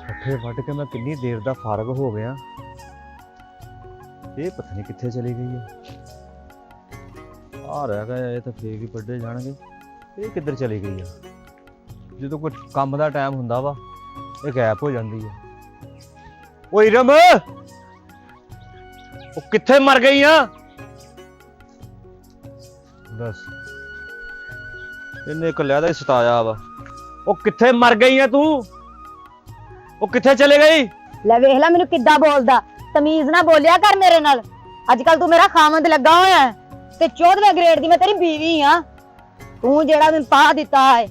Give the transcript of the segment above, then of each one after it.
ਪੱਠੇ ਵੱਢ ਕੇ ਮੈਂ ਕਿੰਨੀ ਦੇਰ ਦਾ ਫਾਰਗ ਹੋ ਗਿਆ। ਇਹ ਪਤਾ ਨਹੀਂ ਕਿੱਥੇ ਚਲੀ ਗਈ ਹੈ। ਆ ਰਹਿ ਗਿਆ ਇਹ ਤਾਂ ਫੇਰ ਵੀ ਵੱਢੇ ਜਾਣਗੇ। ਇਹ ਕਿੱਧਰ ਚਲੀ ਗਈ ਆ? ਜਦੋਂ ਕੋਈ ਕੰਮ ਦਾ ਟਾਈਮ ਹੁੰਦਾ ਵਾ ਇਹ ਗਾਇਬ ਹੋ ਜਾਂਦੀ ਹੈ। ਓਏ ਰਮ, ਉਹ ਕਿੱਥੇ ਮਰ ਗਈ ਆ? ਬਸ ਇਹਨੇ ਇਕੱਲਿਆ ਦਾ ਹੀ ਸਤਾਇਆ ਵਾ। ਉਹ ਕਿੱਥੇ ਮਰ ਗਈ ਆ ਤੂੰ? ਉਹ ਕਿੱਥੇ ਚਲੇ ਗਈ? ਲੈ ਵੇਖ ਲੈ ਮੈਨੂੰ ਕਿੱਦਾਂ ਬੋਲਦਾ। ਤਮੀਜ਼ ਨਾ ਬੋਲਿਆ ਕਰ ਮੇਰੇ ਨਾਲ। ਅੱਜ ਕੱਲ ਤੂੰ ਮੇਰਾ ਖਾਮੰਦ ਲੱਗਾ ਹੋਇਆ ਹੈ ਤੇ 14ਵੇਂ ਗ੍ਰੇਡ ਦੀ ਮੈਂ ਤੇਰੀ ਬੀਵੀ ਆ। ਤੂੰ ਜਿਹੜਾ ਮੈਨੂੰ ਪਾ ਦਿੱਤਾ ਹੈ,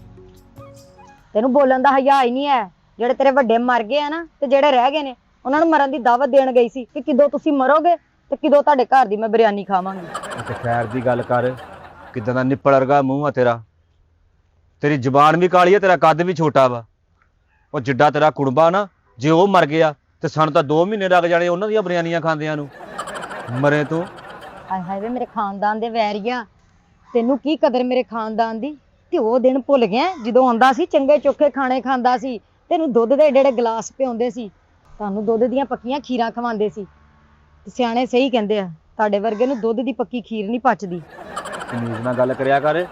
ਤੈਨੂੰ ਬੋਲਣ ਦਾ ਹਯਾ ਹੀ ਨਹੀਂ ਹੈ। ਜਿਹੜੇ ਤੇਰੇ ਵੱਡੇ ਮਰ ਗਏ ਆ ਨਾ ਤੇ ਜਿਹੜੇ ਰਹਿ ਗਏ ਨੇ ਉਹਨਾਂ ਨੂੰ ਮਰਨ ਦੀ ਦਾਵਤ ਦੇਣ ਗਈ ਸੀ ਕਿ ਕਿਦੋਂ ਤੁਸੀਂ ਮਰੋਗੇ ਤੇ ਕਿਦੋਂ ਤੁਹਾਡੇ ਘਰ ਦੀ ਮੈਂ ਬਿਰਿਆਨੀ ਖਾਵਾਂਗੀ। ਤੇ ਖੈਰ ਦੀ ਗੱਲ ਕਰ, ਕਿਦਾਂ ਦਾ ਨਿੱਪਲ ਵਰਗਾ ਮੂੰਹ ਆ ਤੇਰਾ। ਤੇਰੀ ਜ਼ੁਬਾਨ ਵੀ ਕਾਲੀ ਆ, ਤੇਰਾ ਕੱਦ ਵੀ ਛੋਟਾ ਵਾ। ਉਹ ਜਿੱਡਾ ਤੇਰਾ ਕੁੜਬਾ ਨਾ, ਜੇ ਉਹ ਮਰ ਗਿਆ ਤੇ ਸਾਨੂੰ ਤਾਂ 2 ਮਹੀਨੇ ਲੱਗ ਜਾਣੇ ਉਹਨਾਂ ਦੀਆਂ ਬਿਰਿਆਨੀਆਂ ਖਾਂਦਿਆਂ ਨੂੰ। ਮਰੇ ਤੂੰ। ਹਾਏ ਹਾਏ ਵੇ ਮੇਰੇ ਖਾਨਦਾਨ ਦੇ ਵੈਰੀਆ, ਤੈਨੂੰ ਕੀ ਕਦਰ ਮੇਰੇ ਖਾਨਦਾਨ ਦੀ। ਤੇ ਉਹ ਦਿਨ ਭੁੱਲ ਗਿਆ ਜਦੋਂ ਆਉਂਦਾ ਸੀ ਚੰਗੇ ਚੋਖੇ ਖਾਣੇ ਖਾਂਦਾ ਸੀ, ਤੈਨੂੰ ਦੁੱਧ ਦੇ ਏਡੇ ਏਡੇ ਗਲਾਸ ਪਿਆਉਂਦੇ ਸੀ, ਤੁਹਾਨੂੰ ਦੁੱਧ ਦੀਆਂ ਪੱਕੀਆਂ ਖੀਰਾਂ ਖਵਾਉਂਦੇ ਸੀ। ਤੇ ਸਿਆਣੇ ਸਹੀ ਕਹਿੰਦੇ ਆ, ਤੁਹਾਡੇ ਵਰਗੇ ਨੂੰ ਦੁੱਧ ਦੀ ਪੱਕੀ ਖੀਰ ਨਹੀਂ ਪਚਦੀ। ਤਮੀਜ਼ ਨਾਲ ਗੱਲ ਕਰਿਆ ਕਰ।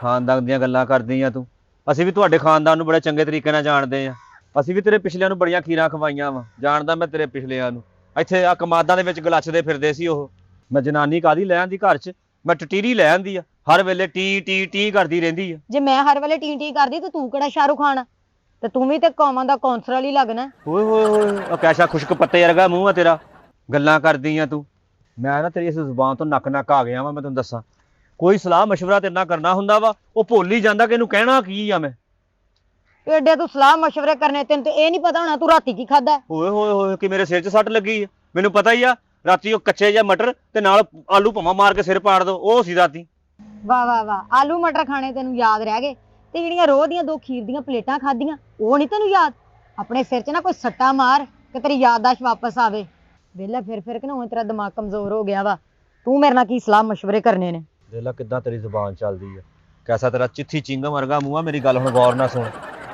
ਖਾਨਦਾਨ ਦੀਆਂ ਗੱਲਾਂ ਕਰਦੀ ਆ ਤੂੰ। ਅਸੀਂ ਵੀ ਤੁਹਾਡੇ ਖਾਨਦਾਨ ਨੂੰ ਬੜੇ ਚੰਗੇ ਤਰੀਕੇ ਨਾਲ ਜਾਣਦੇ ਆ। ਅਸੀਂ ਵੀ ਤੇਰੇ ਪਿਛਲਿਆਂ ਨੂੰ ਬੜੀਆਂ ਖੀਰਾਂ ਖਵਾਈਆਂ ਵਾ। ਜਾਣਦਾ ਮੈਂ ਤੇਰੇ ਪਿਛਲਿਆਂ ਨੂੰ। ਇੱਥੇ ਆ ਕਮਾਦਾਂ ਦੇ ਵਿੱਚ ਗਲੱਛਦੇ ਫਿਰਦੇ ਸੀ ਉਹ। ਮੈਂ ਜਨਾਨੀ ਕਾਹਦੀ ਲੈ ਆਂਦੀ ਘਰ 'ਚ? ਮੈਂ ਟਟੀਰੀ ਲੈ ਆਂਦੀ ਆ। ਹਰ ਵੇਲੇ ਟੀ ਟੀ ਟੀ ਕਰਦੀ ਰਹਿੰਦੀ ਆ। ਜੇ ਮੈਂ ਹਰ ਵੇਲੇ ਟੀ ਟੀ ਕਰਦੀ ਤੇ ਤੂੰ ਕਿਹੜਾ ਸ਼ਾਹਰੁਖ ਖਾਨ? ਤੇ ਤੂੰ ਵੀ ਤੇ ਕੌਮਾਂ ਦਾ ਕੌਂਸਲਰ ਹੀ ਲੱਗਣਾ। ਓਏ ਹੋਏ ਹੋਏ, ਉਹ ਕੈਸਾ ਖੁਸ਼ਕ ਪੱਤੇ ਵਰਗਾ ਮੂੰਹ ਆ ਤੇਰਾ। ਗੱਲਾਂ ਕਰਦੀ ਆ ਤੂੰ। ਮੈਂ ਨਾ ਤੇਰੀ ਇਸ ਜ਼ੁਬਾਨ ਤੋਂ ਨੱਕ ਨੱਕ ਆ ਗਿਆ ਵਾ। ਮੈਂ ਤੈਨੂੰ ਦੱਸਾਂ, ਕੋਈ ਸਲਾਹ ਮਸ਼ਵਰਾ ਤੇਰੇ ਨਾਲ ਕਰਨਾ ਹੁੰਦਾ ਵਾ ਉਹ ਭੁੱਲ ਹੀ ਜਾਂਦਾ ਕਿ ਇਹਨੂੰ ਕਹਿਣਾ ਕੀ ਆ। ਮੈਂ ਏਡੇ ਤੂੰ ਸਲਾਹ ਮਸ਼ਵਰੇ ਕਰਨੇ, ਤੈਨੂੰ ਤੇ ਇਹ ਨਹੀਂ ਪਤਾ ਹੋਣਾ ਤੂੰ ਰਾਤੀ ਕੀ ਖਾਦਾ। ਓਏ ਹੋਏ ਹੋਏ, ਕਿ ਮੇਰੇ ਸਿਰ 'ਚ ਸੱਟ ਲੱਗੀ ਆ? ਮੈਨੂੰ ਪਤਾ ਹੀ ਆ। ਰਾਤੀ ਉਹ ਕੱਚੇ ਜਿਹੇ ਮਟਰ ਤੇ ਨਾਲ ਆਲੂ ਭਮਾ ਮਾਰ ਕੇ ਸਿਰ ਪਾੜ ਦੋ, ਉਹ ਸੀ ਰਾਤੀ। ਵਾਹ ਵਾਹ ਵਾਹ, ਆਲੂ ਮਟਰ ਖਾਣੇ ਤੈਨੂੰ ਯਾਦ ਰਹਿ ਗਏ। ਤੇ ਜਿਹੜੀਆਂ ਰੋਹ ਦੀਆਂ 2 ਖੀਰ ਦੀਆਂ ਪਲੇਟਾਂ ਖਾਧੀਆਂ ਉਹ ਨਹੀਂ ਤੈਨੂੰ ਯਾਦ? ਆਪਣੇ ਸਿਰ 'ਚ ਨਾ ਕੋਈ ਸੱਟਾ ਮਾਰ ਕਿ ਤੇਰੀ ਯਾਦਦਾਸ਼ਤ ਵਾਪਸ ਆਵੇ। ਵੇਲਾ ਫਿਰ ਕਿ ਨਾ ਤੇਰਾ ਦਿਮਾਗ ਕਮਜ਼ੋਰ ਹੋ ਗਿਆ ਵਾ। ਤੂੰ ਮੇਰੇ ਨਾਲ ਕੀ ਸਲਾਹ ਮਸ਼ਵਰੇ ਕਰਨੇ ਨੇ? ਦੇਖ ਲੈ ਕਿੱਦਾਂ ਤੇਰੀ ਜ਼ੁਬਾਨ ਚੱਲਦੀ ਆ। ਕੈਸਾ ਤੇਰਾ ਚਿੱਠੀ ਚਿੰਗਮ ਵਰਗਾ ਮੂੰਹ ਆ। ਮੇਰੀ ਗੱਲ ਹੁਣ ਗੌਰ ਨਾਲ ਸੁਣ।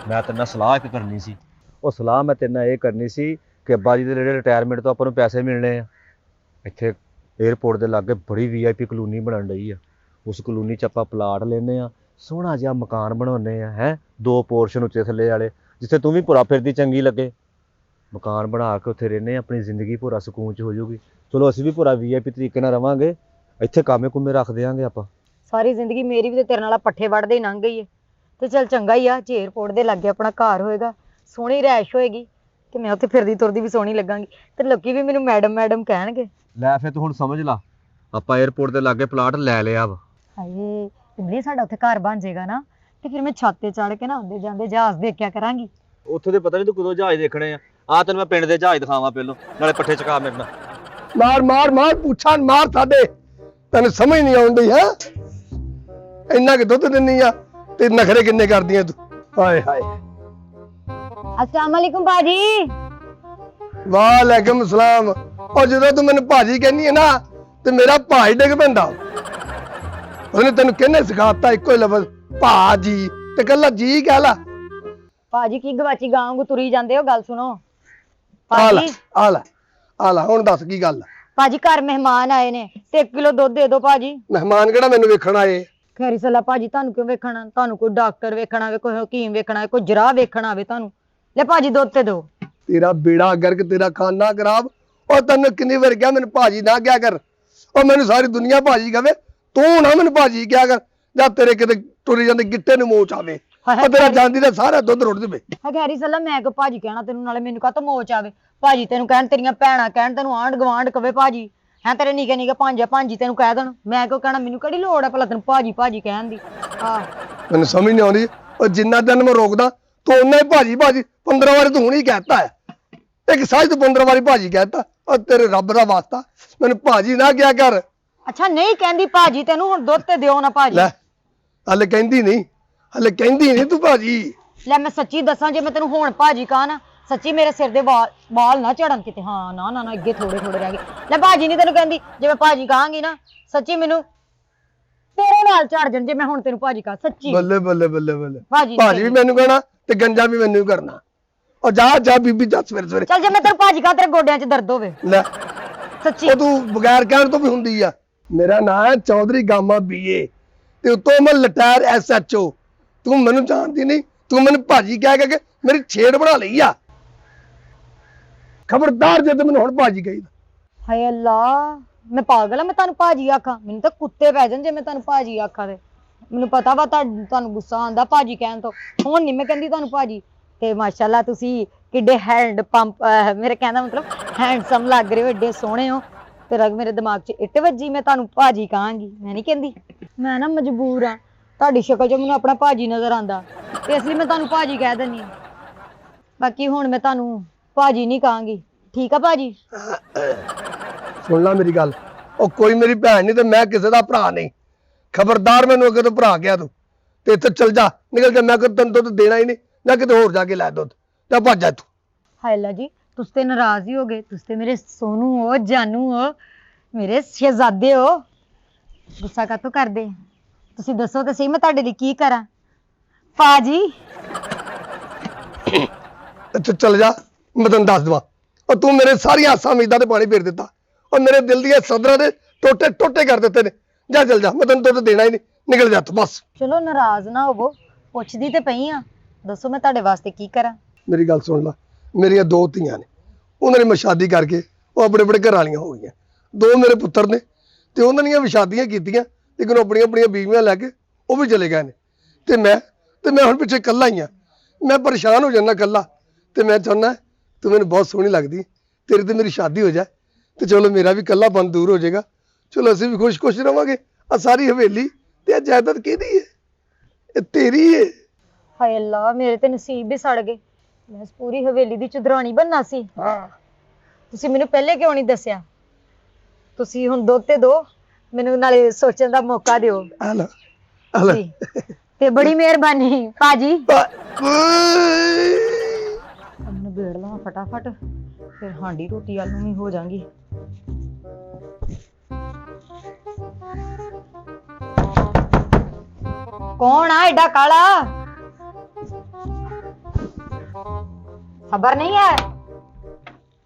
ਮੈਂ ਤੇਰੇ ਨਾਲ ਸਲਾਹ ਇੱਕ ਕਰਨੀ ਸੀ। ਉਹ ਸਲਾਹ ਮੈਂ ਤੇਰੇ ਨਾਲ ਇਹ ਕਰਨੀ ਸੀ ਕਿ ਅੱਬਾ ਜੀ ਦੇ ਜਿਹੜੇ ਰਿਟਾਇਰਮੈਂਟ ਤੋਂ ਆਪਾਂ ਨੂੰ ਪੈਸੇ ਮਿਲਣੇ ਆ। ਇੱਥੇ ਏਅਰਪੋਰਟ ਦੇ ਲਾਗੇ ਬੜੀ VIP ਕਲੋਨੀ ਬਣਨ ਰਹੀ ਆ। ਉਸ ਕਲੋਨੀ 'ਚ ਆਪਾਂ ਪਲਾਟ ਲੈਂਦੇ ਆ, ਸੋਹਣਾ ਜਿਹਾ ਮਕਾਨ ਬਣਾਉਂਦੇ ਆ। 2 ਪੋਰਸ਼ਨ ਉੱਚੇ ਥੱਲੇ ਵਾਲੇ, ਜਿੱਥੇ ਤੂੰ ਵੀ ਭੁਰਾ ਫਿਰਦੀ ਚੰਗੀ ਲੱਗੇ। ਮਕਾਨ ਬਣਾ ਕੇ ਉੱਥੇ ਰਹਿੰਦੇ ਆ, ਆਪਣੀ ਜ਼ਿੰਦਗੀ ਭੁਰਾ ਸਕੂਨ 'ਚ ਹੋ ਜਾਊਗੀ। ਚਲੋ ਅਸੀਂ ਵੀ ਭੁਰਾ VIP ਤਰੀਕੇ ਨਾਲ ਰਵਾਂਗੇ। ਇੱਥੇ ਕਾਮੇ ਕੁੰਮੇ ਰੱਖ ਦਿਆਂਗੇ ਆਪਾਂ। ਸਾਰੀ ਜ਼ਿੰਦਗੀ ਮੇਰੀ ਵੀ ਤੇ ਤੇਰੇ ਨਾਲ ਪੱਠੇ ਵੱਢਦੇ ਹੀ ਲੰਘ ਗਈ ਏ। ਤੇ ਚੱਲ ਚੰਗਾ ਹੀ ਆ, ਜੇ ਏਅਰਪੋਰਟ ਦੇ ਲਾਗੇ ਆਪਣਾ ਘਰ ਹੋਏਗਾ, ਸੋਹਣੀ ਰਿਹਾਇਸ਼ ਹੋਏਗੀ ਤੇ ਮੈਂ ਉੱਥੇ ਫਿਰਦੀ ਤੁਰਦੀ ਵੀ ਸੋਹਣੀ ਲੱਗਾਂਗੀ ਤੇ ਲੋਕੀ ਵੀ ਮੈਨੂੰ ਮੈਡਮ ਮੈਡਮ ਕਹਿਣਗੇ। ਲੈ ਫਿਰ ਤੂੰ ਹੁਣ ਸਮਝ ਲਾ, ਆਪਾਂ ਏਅਰਪੋਰਟ ਦੇ ਲਾਗੇ ਪਲਾਟ ਲੈ ਲਿਆ ਵਾ। ਹਾਏ ਇਮਲੀ, ਸਾਡਾ ਉੱਥੇ ਘਰ ਬਣ ਜਾਏਗਾ ਨਾ ਤੇ ਫਿਰ ਮੈਂ ਛੱਤ ਤੇ ਚੜ ਕੇ ਨਾ ਆਉਂਦੇ ਜਾਂਦੇ ਜਹਾਜ਼ ਦੇਖਿਆ ਕਰਾਂਗੀ। ਉੱਥੇ ਦੇ ਪਤਾ ਨਹੀਂ ਤੂੰ ਕਦੋਂ ਜਹਾਜ਼ ਦੇਖਣੇ ਆ ਤੈਨੂੰ ਮੈਂ ਪਿੰਡ ਦੇ ਜਹਾਜ਼ ਦਿਖਾਵਾਂ ਪਹਿਲੋਂ, ਨਾਲੇ ਪੱਠੇ ਚਕਾ ਮੇਰੇ ਨਾਲ। ਮਾਰ ਮਾਰ ਮਾਰ ਪੁੱਛਾਂ ਮਾਰ ਸਾਡੇ, ਤੈਨੂੰ ਸਮਝ ਨਹੀਂ ਆਉਂਦੀ ਹੈ? ਇੰਨਾ ਕਿ ਦੁੱਧ ਦਿੰਨੀ ਆ ਤੇ ਨਖਰੇ ਕਿੰਨੇ ਕਰਦੀਆਂ ਤੂੰ। ਹਾਏ ਹਾਏ। अस्सलाम वालेकुम बाजी। ਵਾਲੇਕਮ ਸਲਾਮ। ਉਹ ਜਦੋਂ ਤੂੰ ਮੈਨੂੰ ਭਾਜੀ ਕਹਿੰਦੀ ਹੈ ਨਾ ਤੇ ਮੇਰਾ ਭਾਈ ਡਿੱਗ ਪੈਂਦਾ। ਉਹਨੇ ਤੈਨੂੰ ਕਿਹਨੇ ਸਿਖਾਤਾ ਇੱਕੋ ਹੀ ਲਫ਼ਜ਼ ਭਾਜੀ ਤੇ ਕੱਲਾ ਜੀ ਕਹਿ ਲਾ। ਭਾਜੀ ਕੀ ਗਵਾਚੀ ਗਾਂ ਵਾਂਗੂ ਤੁਰੀ ਜਾਂਦੇ ਹੋ? ਗੱਲ ਸੁਣੋ ਆ ਲੈ ਭਾਜੀ। ਆ ਲੈ ਆ ਲੈ, ਹੁਣ ਦੱਸ ਕੀ ਗੱਲ ਆ? ਭਾਜੀ ਘਰ ਮਹਿਮਾਨ ਆਏ ਨੇ ਤੇ 1 ਕਿਲੋ ਦੁੱਧ ਦੇ ਦਿਓ ਭਾਜੀ। ਮਹਿਮਾਨ ਕਿਹੜਾ ਮੈਨੂੰ ਵੇਖਣ ਆਏ? ਖੈਰੀ ਸਲਾ ਭਾਜੀ, ਤੁਹਾਨੂੰ ਕਿਉਂ ਵੇਖਣਾ? ਤੁਹਾਨੂੰ ਕੋਈ ਡਾਕਟਰ ਵੇਖਣਾ ਆਵੇ, ਕੋਈ ਹਕੀਮ ਵੇਖਣਾ ਆਵੇ, ਕੋਈ ਜਰਾਹ ਵੇਖਣਾ ਆਵੇ ਤੁਹਾਨੂੰ। ਲੈ ਭਾਜੀ ਦੁੱਧ ਤੇ ਦਿਓ। ਤੇਰਾ ਬੇੜਾ ਗਰਕ, ਤੇਰਾ ਖਾਨਾ ਖਰਾਬ। ਉਹ ਤੈਨੂੰ ਕਿੰਨੀ ਵਾਰ ਕਿਹਾ ਮੈਨੂੰ ਭਾਜੀ ਨਾ ਕਿਹਾ ਕਰ। ਉਹ ਮੈਨੂੰ ਸਾਰੀ ਦੁਨੀਆ ਭਾਜੀ ਕਹੇ, ਤੂੰ ਨਾ ਮੈਨੂੰ ਭਾਜੀ ਕਿਹਾ ਕਰ। ਜਾਂ ਤੇਰੇ ਕਿਤੇ ਟੁਰੀ ਜਾਂਦੇ ਗਿੱਟੇ ਨੂੰ ਮੋਚ ਆਵੇ। ਉਹ ਤੇਰਾ ਜਾਂਦੀ ਦਾ ਸਾਰਾ ਦੁੱਧ ਰੁੜ ਜਵੇ। ਖੈਰੀ ਸਲਾ ਮੈਂ ਕੋ ਭਾਜੀ ਕਹਿਣਾ ਤੈਨੂੰ, ਨਾਲੇ ਮੈਨੂੰ ਕਾਹਤੋਂ ਮੋਚ ਆਵੇ? ਭਾਜੀ ਤੈਨੂੰ ਕਹਿਣ, ਤੇਰੀਆਂ ਭੈਣਾਂ ਕਹਿਣ, ਤੈਨੂੰ ਆਂਢ ਗਵਾਂਢ ਕਵੇ ਭਾਜੀ, ਤੇਰੇ ਨਿੱਕੇ ਨਿੱਕੇ ਭਾਂਜਾ ਭਾਂਜੀ ਤੈਨੂੰ ਕਹਿ ਦੇਣ। ਮੈਂ ਕਿਉਂ ਕਹਿਣਾ? ਮੈਨੂੰ ਕਿਹੜੀ ਲੋੜ ਹੈ ਭਲਾ ਤੈਨੂੰ ਭਾਜੀ ਭਾਜੀ ਕਹਿਣ ਦੀ? ਮੈਨੂੰ ਸਮਝ ਨਹੀਂ ਆਉਂਦੀ। ਉਹ ਜਿੰਨਾ ਦਿਨ ਮੈਂ ਰੋਕਦਾ ਤੂੰ ਉਹਨਾਂ ਹੀ ਭਾਜੀ ਭਾਜੀ 15 ਵਾਰੀ ਤੂੰ ਹੁਣ ਹੀ ਕਹਿਤਾ ਹੈ। ਇੱਕ ਸਾਜ ਤੂੰ 15 ਵਾਰੀ ਭਾਜੀ ਕਹਿਤਾ। ਉਹ ਤੇਰੇ ਰੱਬ ਦਾ ਵਾਸਤਾ ਮੈਨੂੰ ਭਾਜੀ ਨਾ ਕਿਹਾ ਕਰ। ਅੱਛਾ ਨਹੀਂ ਕਹਿੰਦੀ ਭਾਜੀ ਤੈਨੂੰ, ਹੁਣ ਦੁੱਧ ਤੇ ਦਿਓ ਨਾ ਭਾਜੀ। ਲੈ ਹਲੇ ਕਹਿੰਦੀ ਨਹੀਂ, ਹਲੇ ਕਹਿੰਦੀ ਨਹੀਂ ਤੂੰ ਭਾਜੀ। ਲੈ ਮੈਂ ਸੱਚੀ ਦੱਸਾਂ, ਜੇ ਮੈਂ ਤੈਨੂੰ ਹੁਣ ਭਾਜੀ ਕਹਾਂ ਨਾ, ਸੱਚੀ ਮੇਰੇ ਸਿਰ ਦੇ ਵਾਲ ਨਾ ਝੜਨ ਕਿਤੇ। ਹਾਂ ਨਾ ਨਾ ਨਾ, ਅੱਗੇ ਥੋੜੇ ਥੋੜੇ ਰਹਿ ਗਏ। ਲੈ ਭਾਜੀ ਨਹੀਂ ਤੈਨੂੰ ਕਹਿੰਦੀ, ਜੇ ਮੈਂ ਭਾਜੀ ਕਹਾਂਗੀ ਨਾ ਸੱਚੀ ਮੈਨੂੰ ਤੇਰੇ ਨਾਲ ਝੜ ਜਾਣ ਜੇ ਮੈਂ ਹੁਣ ਤੈਨੂੰ ਭਾਜੀ ਕਹਾ ਸੱਚੀ ਬੱਲੇ ਬੱਲੇ ਬੱਲੇ ਬੱਲੇ ਭਾਜੀ ਭਾਜੀ ਵੀ ਮੈਨੂੰ ਕਹਿਣਾ ਤੇ ਗੰਜਾ ਵੀ ਮੈਨੂੰ ਹੀ ਕਰਨਾ। ਉਹ ਜਾ ਜਾ ਬੀਬੀ ਜਾ ਸਵੇਰੇ ਸਵੇਰੇ। ਚੱਲ ਜੇ ਮੈਂ ਤੈਨੂੰ ਭਾਜੀ ਕਹਾ ਤੇਰੇ ਗੋਡਿਆਂ 'ਚ ਦਰਦ ਹੋਵੇ ਲੈ ਸੱਚੀ। ਉਹ ਤੂੰ ਬਗੈਰ ਕਹਿਣ ਤੋਂ ਵੀ ਹੁੰਦੀ ਆ। ਮੇਰਾ ਨਾਮ ਹੈ ਚੌਧਰੀ ਗਾਮਾ BA ਤੇ ਉਤੋਂ ਮੈਂ ਲਟਾਇਰ SHO। ਤੂੰ ਮੈਨੂੰ ਜਾਣਦੀ ਨਹੀਂ, ਤੂੰ ਮੈਨੂੰ ਭਾਜੀ ਕਹਿ ਕੇ ਮੇਰੀ ਛੇੜ ਬਣਾ ਲਈ ਆ। ਖਬਰਦਾਰ ਜੇ ਤੂੰ ਮੈਨੂੰ ਹੁਣ ਭਾਜੀ ਕਹੀ। ਹਾਏ ਅੱਲਾ ਮੈਂ ਪਾਗਲ ਆ ਮੈਂ ਤੁਹਾਨੂੰ ਭਾਜੀ ਆਖਾਂ? ਮੈਨੂੰ ਤਾਂ ਕੁੱਤੇ ਪੈ ਜਾਣ ਜੇ ਮੈਂ ਤੁਹਾਨੂੰ ਭਾਜੀ ਆਖਾਂ ਤੇ। ਮੈਨੂੰ ਪਤਾ ਵਾ ਤੁਹਾਨੂੰ ਗੁੱਸਾ ਆਉਂਦਾ ਭਾਜੀ ਕਹਿਣ ਤੋਂ। ਹੁਣ ਨਹੀਂ ਮੈਂ ਕਹਿੰਦੀ ਤੁਹਾਨੂੰ ਭਾਜੀ। ਤੇ ਮਾਸ਼ਾਅੱਲਾ ਤੁਸੀਂ ਕਿੱਡੇ ਹੈਂਡ ਪੰਪ ਮੇਰੇ ਕਹਿਣ ਦਾ ਮਤਲਬ ਹੈਂਡਸਮ ਲੱਗ ਰਹੇ ਹੋ, ਏਡੇ ਸੋਹਣੇ ਹੋ। ਤੇ ਰਗ ਮੇਰੇ ਦਿਮਾਗ 'ਚ ਇੱਟ ਵੱਜੀ ਮੈਂ ਤੁਹਾਨੂੰ ਭਾਜੀ ਕਹਾਂਗੀ, ਮੈਂ ਨਹੀਂ ਕਹਿੰਦੀ। ਮੈਂ ਨਾ ਮਜਬੂਰ ਆ, ਤੁਹਾਡੀ ਸ਼ਕਲ 'ਚ ਮੈਨੂੰ ਆਪਣਾ ਭਾਜੀ ਨਜ਼ਰ ਆਉਂਦਾ ਤੇ ਇਸ ਲਈ ਮੈਂ ਤੁਹਾਨੂੰ ਭਾਜੀ ਕਹਿ ਦਿੰਦੀ ਹਾਂ। ਬਾਕੀ ਹੁਣ ਮੈਂ ਤੁਹਾਨੂੰ ਭਾਜੀ ਨਹੀਂ ਕਹਾਂਗੀ, ਠੀਕ ਆ ਭਾਜੀ? ਸੁਣ ਲੈ ਮੇਰੀ ਗੱਲ, ਉਹ ਕੋਈ ਮੇਰੀ ਭੈਣ ਨਹੀਂ ਤੇ ਮੈਂ ਕਿਸੇ ਦਾ ਭਰਾ ਨਹੀਂ। ਖਬਰਦਾਰ ਮੈਨੂੰ ਅੱਗੇ ਤੋਂ ਭਰਾ ਗਿਆ ਤੂੰ ਤੇ ਇੱਥੇ ਚਲ ਜਾ ਨਿਕਲ ਕੇ। ਮੈਂ ਤੈਨੂੰ ਦੁੱਧ ਦੇਣਾ ਹੀ ਨਹੀਂ, ਨਾ ਕਿਤੇ ਹੋਰ ਜਾ ਕੇ ਲੈ ਦੁੱਧ ਤੇ ਭੱਜ ਜਾ ਤੂੰ। ਹਾਏ ਅੱਲਾ ਜੀ ਤੁਸੀਂ ਤੇ ਨਾਰਾਜ਼ ਹੀ ਹੋ ਗਏ। ਤੁਸੀਂ ਤੇ ਮੇਰੇ ਸੋਨੂ ਹੋ, ਜਾਨੂ ਹੋ, ਮੇਰੇ ਸ਼ਹਿਜ਼ਾਦੇ ਹੋ। ਗੁੱਸਾ ਕਾਤੋਂ ਕਰਦੇ? ਤੁਸੀਂ ਦੱਸੋ ਤੇ ਸਹੀ ਮੈਂ ਤੁਹਾਡੇ ਲਈ ਕੀ ਕਰਾਂ ਭਾਜੀ? ਇੱਥੇ ਚਲ ਜਾ, ਮੈਂ ਤੈਨੂੰ ਦੱਸ ਦਵਾਂ। ਉਹ ਤੂੰ ਮੇਰੇ ਸਾਰੀਆਂ ਆਸਾਂ ਉਮੀਦਾਂ ਤੇ ਪਾਣੀ ਫੇਰ ਦਿੱਤਾ। ਉਹ ਮੇਰੇ ਦਿਲ ਦੀਆਂ ਸਦਰਾਂ ਦੇ ਟੋਟੇ ਟੋਟੇ ਕਰ ਦਿੱਤੇ ਨੇ। ਜਾ ਚਲ ਜਾ, ਮੈਂ ਤੈਨੂੰ ਦੁੱਧ ਦੇਣਾ ਹੀ ਨਹੀਂ, ਨਿਕਲ ਜਾ ਤੂੰ ਬਸ। ਚਲੋ ਨਾਰਾਜ਼ ਨਾ ਹੋਵੋ, ਪੁੱਛਦੀ ਤੇ ਪਈ ਆ। ਦੱਸੋ ਮੈਂ ਤੁਹਾਡੇ ਵਾਸਤੇ ਕੀ ਕਰਾਂ? ਮੇਰੀ ਗੱਲ ਸੁਣ ਲੈ, ਮੇਰੀਆਂ 2 ਧੀਆਂ ਨੇ, ਉਹਨਾਂ ਨੇ ਮੈਂ ਸ਼ਾਦੀ ਕਰਕੇ ਉਹ ਆਪਣੇ ਆਪਣੇ ਘਰ ਵਾਲੀਆਂ ਹੋ ਗਈਆਂ। 2 ਮੇਰੇ ਪੁੱਤਰ ਨੇ ਤੇ ਉਹਨਾਂ ਦੀਆਂ ਵੀ ਸ਼ਾਦੀਆਂ ਕੀਤੀਆਂ, ਲੇਕਿਨ ਆਪਣੀਆਂ ਆਪਣੀਆਂ ਬੀਵੀਆਂ ਲੈ ਕੇ ਉਹ ਵੀ ਚਲੇ ਗਏ ਨੇ। ਤੇ ਮੈਂ ਹੁਣ ਪਿੱਛੇ ਇਕੱਲਾ ਹੀ ਆ। ਮੈਂ ਪਰੇਸ਼ਾਨ ਹੋ ਜਾਂਦਾ ਇਕੱਲਾ ਤੇ ਮੈਂ ਚਾਹੁੰਦਾ ਤੂੰ ਮੈਨੂੰ ਬਹੁਤ ਸੋਹਣੀ ਲੱਗਦੀ, ਤੇਰੀ ਤੇ ਮੇਰੀ ਸ਼ਾਦੀ ਹੋ ਜਾਏ ਤੇ ਚਲੋ ਮੇਰਾ ਵੀ ਇਕੱਲਾਪਨ ਦੂਰ ਹੋ ਜਾਏਗਾ। ਚਲੋ ਅਸੀਂ ਵੀ ਖੁਸ਼ ਰਵਾਂਗੇ। ਆ ਸਾਰੀ ਹਵੇਲੀ ਤੇ ਇਹ ਜਾਇਦਾਦ ਕਿਹਦੀ ਹੈ? ਇਹ ਤੇਰੀ ਹੈ। ਹਾਏ ਅੱਲਾ ਮੇਰੇ ਤੇ ਨਸੀਬ ਵੀ ਸੜ ਗਏ। ਮੈਂ ਇਸ ਪੂਰੀ ਹਵੇਲੀ ਦੀ ਚੁਦਰਾਣੀ ਬਣਨਾ ਸੀ। ਹਾਂ, ਤੁਸੀਂ ਮੈਨੂੰ ਪਹਿਲੇ ਕਿਉਂ ਨਹੀਂ ਦੱਸਿਆ? ਤੁਸੀਂ ਹੁਣ ਦੁੱਧ ਤੇ ਦੋ, ਮੈਨੂੰ ਨਾਲੇ ਸੋਚਣ ਦਾ ਮੌਕਾ ਦਿਓ ਆ ਲੈ ਜੀ। ਤੇ ਬੜੀ ਮਿਹਰਬਾਨੀ ਭਾਜੀ। ਉਹਨੂੰ ਬੇੜ ਲਾ ਫਟਾਫਟ, ਫਿਰ ਹਾਂਡੀ ਰੋਟੀ ਵੱਲ ਨੂੰ ਵੀ ਹੋ ਜਾਵਾਂਗੀ। ਕੌਣ ਆ ਐਡਾ ਕਾਲਾ? खबर नहीं है?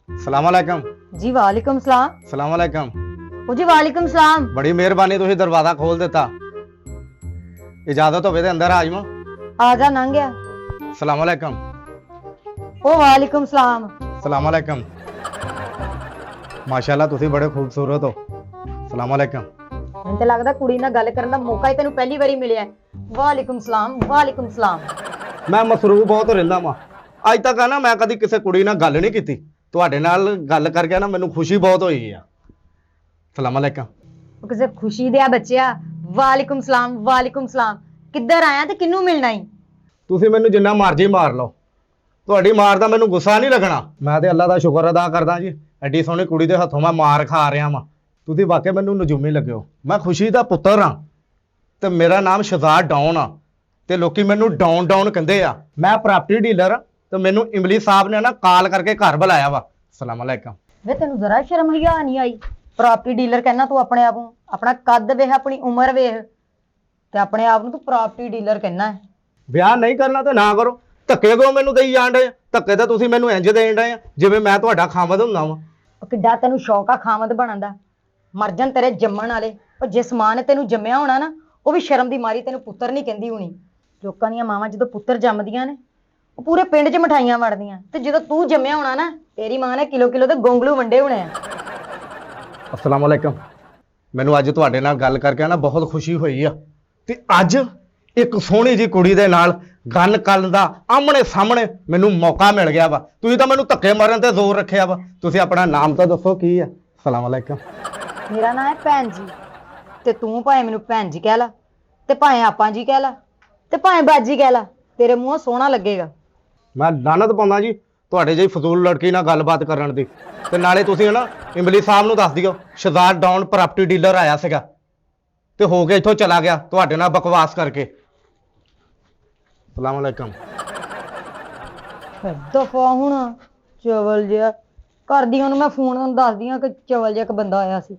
सलामकुम। जी वालेकुम सलाम। सलामकुम। ओ जी वालेकुम सलाम। बड़ी मेहरबानी, तुसीं दरवाजा खोल दिता। इजाजत होवे ते अंदर आ जावां। आ जा लंघ गया। सलामकुम। ओ वालेकुम सलाम। सलामकुम। माशाअल्लाह तुसीं बड़े खूबसूरत हो। सलामकुम। ਮੈਨੂੰ ਤੇ ਲੱਗਦਾ ਕੁੜੀ ਨਾਲ ਗੱਲ ਕਰਨ ਦਾ ਮੌਕਾ ਹੀ ਤੈਨੂੰ ਪਹਿਲੀ ਵਾਰੀ ਮਿਲਿਆ। ਵਾਲੇਕੁਮ ਸਲਾਮ, ਵਾਲੇਕੁਮ ਸਲਾਮ। मैं मसरूफ बहुत ਰਹਿੰਦਾ ਵਾਂ। ਅੱਜ ਤੱਕ ਨਾ ਮੈਂ ਕਦੀ ਕਿਸੇ ਕੁੜੀ ਨਾਲ ਗੱਲ ਨਹੀਂ ਕੀਤੀ। ਤੁਹਾਡੇ ਨਾਲ ਗੱਲ ਕਰਕੇ ਨਾ ਮੈਨੂੰ ਖੁਸ਼ੀ ਬਹੁਤ ਹੋਈ ਆ। ਸਲਾਮकुम। ਉਹ ਕਿਸੇ ਖੁਸ਼ੀ ਦੇ ਆ ਬੱਚਿਆ। ਵਾਲੇਕੁਮ ਸਲਾਮ, ਵਾਲੇਕੁਮ ਸਲਾਮ। ਕਿੱਧਰ ਆਇਆ ਤੇ ਕਿਹਨੂੰ ਮਿਲਣਾ ਈ? ਤੁਸੀਂ ਮੈਨੂੰ ਜਿੰਨਾ ਮਰਜ਼ੀ ਮਾਰ ਲਓ, ਤੁਹਾਡੀ ਮਾਰ ਦਾ ਮੈਨੂੰ ਗੁੱਸਾ ਨਹੀਂ ਲੱਗਣਾ। ਮੈਂ ਤੇ ਅੱਲਾ ਦਾ ਸ਼ੁਕਰ ਅਦਾ ਕਰਦਾ ਜੀ, ਐਡੀ ਸੋਹਣੀ ਕੁੜੀ ਦੇ ਹੱਥੋਂ ਮੈਂ ਮਾਰ ਖਾ ਰਿਹਾ ਵਾਂ। ਤੁਸੀਂ ਵਾਕਿਆ ਮੈਨੂੰ ਨਜੂਮੀ ਲੱਗਿਓ। ਮੈਂ ਖੁਸ਼ੀ ਦਾ ਪੁੱਤਰ ਹਾਂ ਤੇ ਮੇਰਾ ਨਾਮ ਸ਼ਹਜ਼ਾਦ ਡਾਊਨ ਆ ਤੇ ਲੋਕੀ ਮੈਨੂੰ ਡਾਊਨ ਕਹਿੰਦੇ ਆ। ਮੈਂ ਪ੍ਰਾਪਰਟੀ ਡੀਲਰ ਤੇ ਮੈਨੂੰ ਇਮਲੀ ਸਾਹਿਬ ਨੇ ਨਾ ਕਾਲ ਕਰਕੇ ਘਰ ਬੁਲਾਇਆ ਵਾ। ਸਲਾਮकुम। ਵੇ ਤੈਨੂੰ ਜ਼ਰਾ ਸ਼ਰਮ ਹਿਆ ਨਹੀਂ ਆਈ? ਪ੍ਰਾਪਰਟੀ ਡੀਲਰ ਕਹਿਣਾ ਤੂੰ ਆਪਣੇ ਆਪ ਨੂੰ? ਆਪਣਾ ਕੱਦ ਵੇਖ, ਆਪਣੀ ਉਮਰ ਵੇਖ ਤੇ ਆਪਣੇ ਆਪ ਨੂੰ ਤੂੰ ਪ੍ਰਾਪਰਟੀ ਡੀਲਰ ਕਹਿਣਾ ਹੈ? ਵਿਆਹ ਨਹੀਂ ਕਰਨਾ ਤੇ ਨਾ ਕਰੋ। ਧੱਕੇ ਕਿਉਂ ਮੈਨੂੰ ਦੇਈ ਜਾਣ ਡਏ? ਧੱਕੇ ਤਾਂ ਤੁਸੀਂ ਮੈਨੂੰ ਇੰਜ ਦੇਣ ਡਏ ਆ ਜਿਵੇਂ ਮੈਂ ਤੁਹਾਡਾ ਖਾਮਦ ਹੁੰਦਾ ਵਾਂ। ਉਹ ਕਿੱਡਾ ਤੈਨੂੰ ਸ਼ੌਕ ਆ ਖਾਮਦ ਬਣਨ ਦਾ? ਮਰ ਜਾਣ ਤੇਰੇ ਜੰਮਣ ਵਾਲੇ। ਉਹ ਜਿਸ ਮਾਂ ਨੇ ਤੈਨੂੰ ਜੰਮਿਆ ਹੋਣਾ ਨਾ, ਉਹ ਵੀ ਸ਼ਰਮ ਦੀ ਮਾਰੀ ਤੈਨੂੰ ਪੁੱਤਰ ਨਹੀਂ ਕਹਿੰਦੀ ਹੋਣੀ। ਲੋਕਾਂ ਦੀਆਂ ਮਾਵਾਂ ਜਦੋਂ ਪੁੱਤਰ ਜੰਮਦੀਆਂ ਨੇ ਉਹ ਪੂਰੇ ਪਿੰਡ 'ਚ ਮਠਾਈਆਂ ਵੰਡਦੀਆਂ, ਤੇ ਜਦੋਂ ਤੂੰ ਜੰਮਿਆ ਹੋਣਾ ਨਾ, ਤੇਰੀ ਮਾਂ ਨੇ ਕਿਲੋ ਦੇ ਗੋਂਗਲੂ ਵੰਡੇ ਹੋਣੇ ਆ। ਅਸਲਾਮੁਅਲੈਕਮ। ਮੈਨੂੰ ਅੱਜ ਤੁਹਾਡੇ ਨਾਲ ਗੱਲ ਕਰਕੇ ਨਾ ਬਹੁਤ ਖੁਸ਼ੀ ਹੋਈ ਆ ਤੇ ਅੱਜ ਇੱਕ ਸੋਹਣੀ ਜੀ ਕੁੜੀ ਦੇ ਨਾਲ ਗੱਲ ਕਰਨ ਦਾ ਆਮਣੇ ਸਾਹਮਣੇ ਮੈਨੂੰ ਮੌਕਾ ਮਿਲ ਗਿਆ ਵਾ। ਤੁਸੀਂ ਤਾਂ ਮੈਨੂੰ ਧੱਕੇ ਮਾਰਨ ਤੇ ਜ਼ੋਰ ਰੱਖਿਆ ਵਾ। ਤੁਸੀਂ ਆਪਣਾ ਨਾਮ ਤਾਂ ਦੱਸੋ ਕੀ ਆ? ਅਸਲਾਮੁਅਲੈਕਮ। ਮੇਰਾ ਨਾਮ ਹੈ ਭੈਣ ਜੀ, ਤੇ ਤੂੰ ਭਾਵੇਂ ਮੈਨੂੰ ਭੈਣ ਜੀ ਕਹਿ ਲਾ, ਤੇ ਭਾਵੇਂ ਆਪਾਂ ਜੀ ਕਹਿ ਲਾ, ਤੇ ਭਾਵੇਂ ਬਾਜੀ ਕਹਿ ਲਾ, ਤੇਰੇ ਮੂੰਹੋਂ ਸੋਹਣਾ ਲੱਗੇਗਾ। ਮੈਂ ਲਾਨਤ ਪਾਉਂਦਾ ਜੀ ਤੁਹਾਡੇ ਜਿਹੀ ਫਜ਼ੂਲ ਲੜਕੀ ਨਾਲ ਗੱਲਬਾਤ ਕਰਨ ਦੀ। ਤੇ ਨਾਲੇ ਤੁਸੀਂ ਨਾ ਇਮਲੀ ਸਾਹਿਬ ਨੂੰ ਦੱਸ ਦਿਓ ਸ਼ਹਜ਼ਾਦ ਡਾਊਨ ਪ੍ਰਾਪਰਟੀ ਡੀਲਰ ਆਇਆ ਸੀਗਾ ਤੇ ਹੋ ਕੇ ਇੱਥੋਂ ਚਲਾ ਗਿਆ ਤੁਹਾਡੇ ਨਾਲ ਬਕਵਾਸ ਕਰਕੇ। ਸਲਾਮੁਅਲੈਕਮ। ਦਫਾ ਹੁਣ ਚਵਲ ਜਿਹਾ ਕਰਦੀ, ਉਹਨੂੰ ਮੈਂ ਫੋਨ ਦੱਸਦੀ ਆ ਕਿ ਚਵਲ ਜਿਹਾ ਇੱਕ ਬੰਦਾ ਆਇਆ ਸੀ।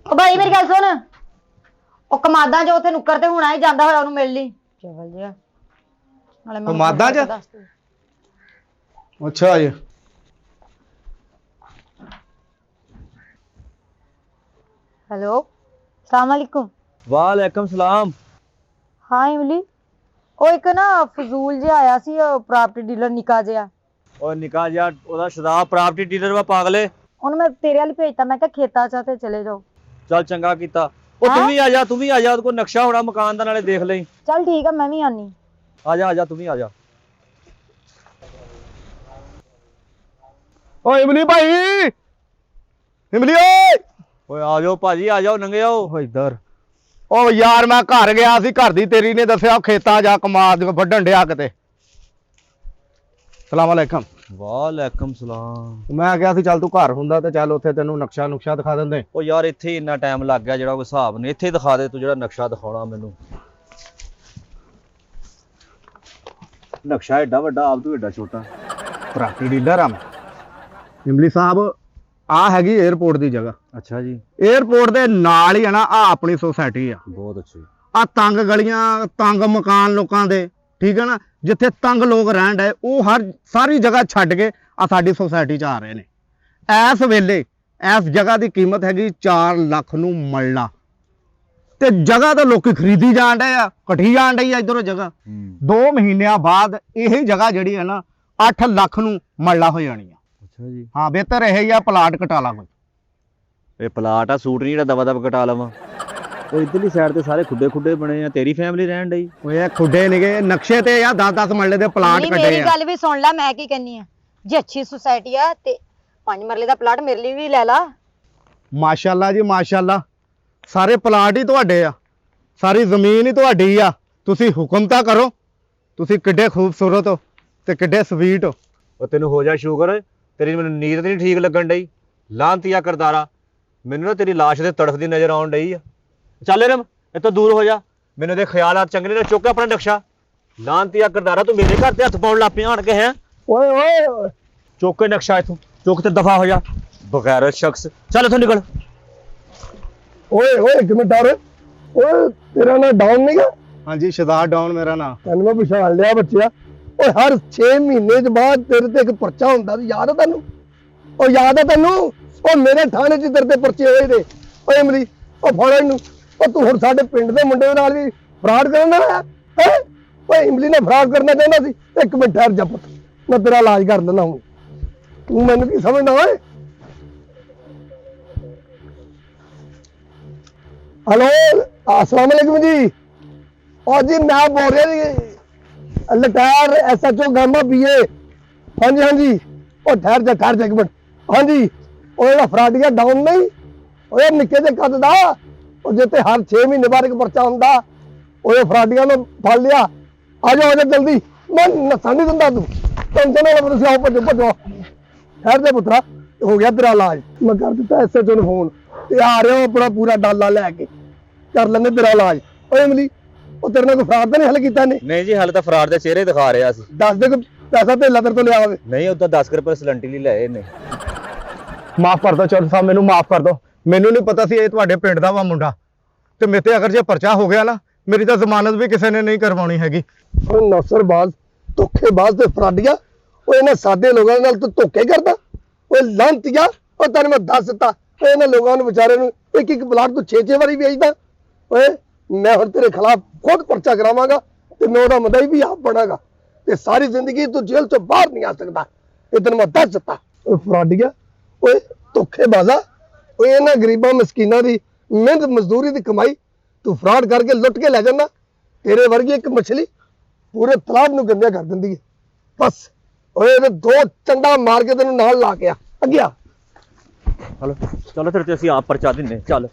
ਉਹ ਭਾਈ ਮੇਰੀ ਗੱਲ ਸੁਣ, ਉਹ ਕਮਾਦਾਂ 'ਚ ਉੱਥੇ ਨੁੱਕਰ ਤੇ ਹੁਣ ਹੀ ਜਾਂਦਾ ਹੋਇਆ ਉਹਨੂੰ ਮਿਲ ਲਈ ਚਵਲ ਜਿਹਾ ਨਾਲੇ ਮੈਂ ਕਮਾਦਾਂ 'ਚ? ਅੱਛਾ ਜੀ। हेलो सलाम वालेकुम। ਵਾਲੇਕਮ ਸਲਾਮ। हाँ इमली ਉਹ ਇੱਕ ਨਾ ਫਜ਼ੂਲ ਜਿਹਾ ਆਇਆ ਸੀ ਪ੍ਰਾਪਰਟੀ ਡੀਲਰ ਨਿੱਕਾ ਜਿਹਾ ਉਹ ਨਿਕਾ ਜਾ ਉਹਦਾ ਸ਼ਰਾਬ ਪ੍ਰਾਪਰਟੀ ਡੀਲਰ ਵਾ ਪਾਗਲੇ। ਉਹਨੂੰ ਮੈਂ ਤੇਰੇ ਵਾਲੀ ਭੇਜਤਾ ਮੈਂ ਕਿਹਾ ਖੇਤਾਂ 'ਚ ਆ ਤੇ ਚਲੇ ਜਾਓ। ਚੱਲ ਚੰਗਾ ਕੀਤਾ। ਉਹ ਤੂੰ ਹੈਂ? ਵੀ ਆ ਜਾ ਉਹਦੇ ਕੋਲ ਨਕਸ਼ਾ ਹੋਣਾ ਮਕਾਨ ਦਾ, ਨਾਲੇ ਦੇਖ ਲਈ। ਚੱਲ ਠੀਕ ਆ ਮੈਂ ਵੀ ਆਨੀ। ਆ ਜਾ ਤੂੰ ਵੀ ਆ ਜਾ। ਓ ਇਮਲੀ ਭਾਈ, ਇਮਲੀ ਓਏ। ਓਏ ਆ ਜਾਓ ਭਾਜੀ, ਆ ਜਾਓ ਨੰਗੇ ਆਓ। ਓ ਇੱਧਰ। ਓ ਯਾਰ ਮੈਂ ਘਰ ਗਿਆ ਸੀ, ਘਰ ਦੀ ਤੇਰੀ ਨੇ ਦੱਸਿਆ ਖੇਤਾਂ ਜਾ ਕਮਾਦ ਵੱਢਣ ਡਿਆ ਕਿਤੇ। ਸਲਾਮ ਅਲੈਕਮ। ਵਾਲੇਕਮ ਸਲਾਮ। ਮੈਂ ਕਿਹਾ ਸੀ ਚੱਲ ਤੂੰ ਘਰ ਹੁੰਦਾ ਤੇ ਚੱਲ ਉੱਥੇ ਤੈਨੂੰ ਨਕਸ਼ਾ ਨੁਕਸ਼ਾ ਦਿਖਾ ਦਿੰਦੇ। ਉਹ ਯਾਰ ਇੱਥੇ ਹੀ ਇੰਨਾ ਟਾਈਮ ਲੱਗ ਗਿਆ, ਜਿਹੜਾ ਕੋਈ ਹਿਸਾਬ ਨਹੀਂ। ਇੱਥੇ ਹੀ ਦਿਖਾ ਦੇ ਤੂੰ ਜਿਹੜਾ ਨਕਸ਼ਾ ਦਿਖਾਉਣਾ ਮੈਨੂੰ। ਨਕਸ਼ਾ ਏਡਾ ਵੱਡਾ, ਆਪ ਤੂੰ ਏਡਾ ਛੋਟਾ। ਪ੍ਰਾਪਰਟੀ ਡੀਲਰ ਆ ਮੈਂ। ਇਮਲੀ ਸਾਹਿਬ ਆ ਹੈਗੀ 에어ਪੋਰਟ ਦੀ ਜਗ੍ਹਾ। ਅੱਛਾ ਜੀ। 에어ਪੋਰਟ ਦੇ ਨਾਲ ਹੀ ਹੈ ਨਾ ਆ ਆਪਣੀ ਸੁਸਾਇਟੀ ਆ। ਬਹੁਤ ਅੱਛੀ। ਆ ਤੰਗ ਗਲੀਆਂ, ਤੰਗ ਮਕਾਨ ਲੋਕਾਂ ਦੇ, ਠੀਕ ਹੈ ਨਾ, ਜਿੱਥੇ ਤੰਗ ਲੋਕ ਰਹਿਣ ਡਏ ਉਹ ਸਾਰੀ ਜਗ੍ਹਾ ਛੱਡ ਕੇ ਆ ਸਾਡੀ ਸੁਸਾਇਟੀ 'ਚ ਆ ਰਹੇ ਨੇ। ਇਸ ਵੇਲੇ ਇਸ ਜਗ੍ਹਾ ਦੀ ਕੀਮਤ ਹੈਗੀ 4 ਲੱਖ ਨੂੰ ਮਰਲਾ, ਤੇ ਜਗ੍ਹਾ ਤਾਂ ਲੋਕੀ ਖਰੀਦੀ ਜਾਣ ਡਏ ਆ, ਘਟੀ ਜਾਣ ਡਈ ਆ ਇਧਰੋਂ ਜਗ੍ਹਾ। 2 ਮਹੀਨਿਆਂ ਬਾਅਦ ਇਹ ਜਗ੍ਹਾ ਜਿਹੜੀ ਹੈ ਨਾ 8 ਲੱਖ ਨੂੰ ਮਰਲਾ ਹੋ ਜਾਣੀ ਆ। ਅੱਛਾ ਜੀ। ਹਾਂ ਬਿਹਤਰ ਇਹ ਹੀ ਆ ਪਲਾਟ ਕਟਾ ਲਾ ਕੋਈ। ਇਹ ਪਲਾਟ ਆ, ਸੂਟ ਨਹੀਂ ਜਿਹੜਾ ਦਵਾ ਦਵ ਕਟਾ ਲਵਾਂ। ਉਹ ਇਧਰਲੀ ਸਾਈਡ ਤੇ ਸਾਰੇ ਖੁੱਡੇ ਬਣੇ ਆ, ਤੇਰੀ ਫੈਮਿਲੀ ਰਹਿਣ ਡਈ। ਓਏ ਖੁੱਡੇ ਨਿਗੇ ਨਕਸ਼ੇ ਤੇ ਆ 10-10 ਮਰਲੇ ਦੇ ਪਲਾਟ ਕੱਟੇ ਮੇਰੀ ਆ। ਗੱਲ ਵੀ ਸੁਣ ਲੈ, ਮੈਂ ਕੀ ਕਹਿੰਨੀ ਆ, ਜੇ ਅੱਛੀ ਸੁਸਾਇਟੀ ਆ ਤੇ 5 ਮਰਲੇ ਦਾ ਪਲਾਟ ਮੇਰੇ ਲਈ ਵੀ ਲੈ ਲਾ। ਮਾਸ਼ਾਅੱਲਾ ਜੀ ਮਾਸ਼ਾਅੱਲਾ, ਸਾਰੇ ਪਲਾਟ ਹੀ ਤੁਹਾਡੇ ਆ, ਸਾਰੀ ਜ਼ਮੀਨ ਹੀ ਤੁਹਾਡੀ ਆ। ਤੁਸੀਂ ਹੁਕਮ ਤਾਂ ਕਰੋ। ਤੁਸੀਂ ਕਿੱਡੇ ਖੂਬਸੂਰਤ ਹੋ ਤੇ ਕਿੱਡੇ ਸਵੀਟ ਹੋ। ਉਹ ਤੈਨੂੰ ਹੋ ਜਾ ਸ਼ੁਕਰ, ਤੇਰੀ ਮੈਨੂੰ ਨੀਂਦ ਨਹੀਂ ਠੀਕ ਲੱਗਣ ਡਈ। ਲਾਂਤੀਆ ਕਰਦਾਰਾ, ਮੈਨੂੰ ਨਾ ਤੇਰੀ ਲਾਸ਼ ਦੇ ਤੜਫਦੀ ਨਜ਼ਰ ਆਉਣ ਡਈ ਆ। ਚੱਲ ਰਮ ਇੱਥੋਂ ਦੂਰ ਹੋ ਜਾ, ਮੈਨੂੰ ਇਹਦੇ ਖਿਆਲਾਤ ਚੰਗੇ ਨੇ। ਚੁੱਕ ਆਪਣਾ ਨਕਸ਼ਾ। ਲਾਂਤੀਆ ਕਰਦਾਰਾ, ਤੂੰ ਮੇਰੇ ਘਰ ਤੇ ਹੱਥ ਪਾਉਣ ਲੱਗ ਪਿਆ ਆਣ ਕੇ। ਹੈ ਓਏ ਓਏ ਚੁੱਕ ਕੇ ਨਕਸ਼ਾ ਇੱਥੋਂ, ਚੁੱਕ ਤੇ ਦਫਾ ਹੋ ਜਾ ਬਗੈਰਤ ਸ਼ਖਸ। ਚੱਲ ਇੱਥੋਂ ਨਿਕਲ। ਓਏ ਓਏ ਇੱਕ ਮਿੰਟ ਆ ਰੇ। ਓਏ ਤੇਰਾ ਨਾਂ ਡਾਊਨ ਨਹੀਂ ਗਾ? ਹਾਂਜੀ ਸ਼ਹਜ਼ਾਦ ਡਾਊਨ ਮੇਰਾ ਨਾਮ। ਤੈਨੂੰ ਮੈਂ ਪਛਾਣ ਲਿਆ ਬੱਚਿਆ। ਓਏ ਹਰ 6 ਮਹੀਨੇ ਚ ਬਾਅਦ ਤੇਰੇ ਤੇ ਇੱਕ ਪਰਚਾ ਹੁੰਦਾ ਸੀ, ਯਾਦ ਆ ਤੈਨੂੰ? ਉਹ ਯਾਦ ਆ ਤੈਨੂੰ? ਉਹ ਮੇਰੇ ਥਾਣੇ 'ਚ ਤੇਰੇ ਤੇ ਪਰਚੇ ਹੋਏ ਨੇ। ਓਏ ਅਮਰੀ, ਉਹ ਫੜ ਇਹਨੂੰ। ਉਹ ਤੂੰ ਹੁਣ ਸਾਡੇ ਪਿੰਡ ਦੇ ਮੁੰਡੇ ਨਾਲ ਵੀ ਫਰਾਡ ਕਰਨ ਦਾ ਹੈ? ਓਏ ਇਮਲੀ ਨੇ ਫਰਾਡ ਕਰਨਾ ਚਾਹੁੰਦਾ ਸੀ। ਇੱਕ ਮਿੰਟ ਠਹਿਰ ਜਾ ਪੁੱਤ, ਮੈਂ ਤੇਰਾ ਇਲਾਜ ਕਰ ਦਿੰਦਾ ਹੁਣ। ਤੂੰ ਮੈਨੂੰ ਕੀ ਸਮਝਦਾ ਓਏ? हेलो अस्सलाम वालेकुम जी। और जी मैं बोल रहा जी लटार SHO गामा BA। हाँ जी और ठहर जा एक मिनट। हाँ जी वो फराडिया डाउन नहीं वो निके जे कद दा जिते हर 6 महीने बाद एक पर्चा आंदा वो फराडिया ने फड़ लिया। आ जाओ जल्दी, मैं नसा नहीं दिंदा। तू टेंशन ना लो, आओ भजो भजो। ठहर जा पुत्रा, हो गया तेरा इलाज। मैं कर दिता SHO ने फोन, आ रहे हो अपना पूरा डाला लैके कर लेंगे तेरा इलाज। ओए इमली, ਉਹ ਤੇਰੇ ਨਾਲ ਕੋਈ ਫਰਾਡ ਤਾਂ ਨਹੀਂ ਹੱਲ ਕੀਤਾ ਨੇ? ਨਹੀਂ ਜੀ, ਹਾਲੇ ਤਾਂ ਫਰਾਡ ਦੇ ਚਿਹਰੇ ਦਿਖਾ ਰਿਹਾ ਸੀ। ਦੱਸ ਦੇ ਕੋਈ ਪੈਸਾ ਧੇਲਾ ਤੇਰੇ ਤੋਂ ਲਿਆ ਹੋਵੇ? ਨਹੀਂ, ਉਹ ਤਾਂ 10 ਰੁਪਏ ਸਲੰਟੀ ਲਈ ਲਏ ਨੇ। ਮਾਫ ਕਰ ਦੋ ਚੌਧਰੀ ਸਾਹਿਬ, ਮੈਨੂੰ ਮਾਫ ਕਰ ਦੋ। ਮੈਨੂੰ ਨਹੀਂ ਪਤਾ ਸੀ ਇਹ ਤੁਹਾਡੇ ਪਿੰਡ ਦਾ ਵਾ ਮੁੰਡਾ, ਤੇ ਮੇਰੇ ਤੇ ਅਗਰ ਜੇ ਪਰਚਾ ਹੋ ਗਿਆ ਨਾ, ਮੇਰੀ ਤਾਂ ਜ਼ਮਾਨਤ ਵੀ ਕਿਸੇ ਨੇ ਨਹੀਂ ਕਰਵਾਉਣੀ ਹੈਗੀ। ਉਹ ਨੌਸਰਬਾਜ਼, ਧੋਖੇਬਾਜ਼ ਤੇ ਫਰਾਡੀਆ। ਉਹ ਇਹਨਾਂ ਸਾਦੇ ਲੋਕਾਂ ਨਾਲ ਤੂੰ ਧੋਖੇ ਕਰਦਾ। ਓਏ ਲਾਂਤੀਆ, ਉਹ ਤੈਨੂੰ ਮੈਂ ਦੱਸ ਦਿੱਤਾ, ਇਹਨਾਂ ਲੋਕਾਂ ਨੂੰ ਵਿਚਾਰੇ ਨੂੰ ਇੱਕ ਪਲਾਟ ਤੂੰ 6 ਵਾਰੀ ਵੇਚਦਾ। ਓਏ ਮੈਂ ਹੁਣ ਤੇਰੇ ਖਿਲਾਫ ਖੁਦ ਪਰਚਾ ਕਰਾਵਾਂਗਾ ਤੇ ਮੈਂ ਉਹਦਾ ਮਦਈ ਵੀ ਆਪ ਬਣਾਗਾ ਤੇ ਸਾਰੀ ਜ਼ਿੰਦਗੀ ਤੂੰ ਜੇਲ੍ਹ ਤੋਂ ਬਾਹਰ ਨਹੀਂ ਆ ਸਕਦਾ। ਇਹ ਤੈਨੂੰ ਮੈਂ ਦੱਸ ਦਿੱਤਾ। ਓਏ ਫਰਾਡੀਆ, ਓਏ ਧੋਖੇਬਾਜ਼ਾ, ਓਏ ਇਹਨਾਂ ਗਰੀਬਾਂ ਮਸਕੀਨਾਂ ਦੀ ਮਿਹਨਤ ਮਜ਼ਦੂਰੀ ਦੀ ਕਮਾਈ ਤੂੰ ਫਰਾਡ ਕਰਕੇ ਲੁੱਟ ਕੇ ਲੈ ਜਾਂਦਾ। ਤੇਰੇ ਵਰਗੀ ਇੱਕ ਮਛਲੀ ਪੂਰੇ ਤਲਾਬ ਨੂੰ ਗੰਦਿਆ ਕਰ ਦਿੰਦੀ ਹੈ। ਬਸ ਓਏ ਇਹਦੇ 2 ਚੰਡਾ ਮਾਰ ਕੇ ਤੈਨੂੰ ਨਾਲ ਲਾ ਕੇ ਆ ਅੱਗੇ ਆ। ਚਲੋ ਤੇਰੇ ਤੇ ਅਸੀਂ ਆਪ ਪਰਚਾ ਦਿੰਨੇ। ਚੱਲ।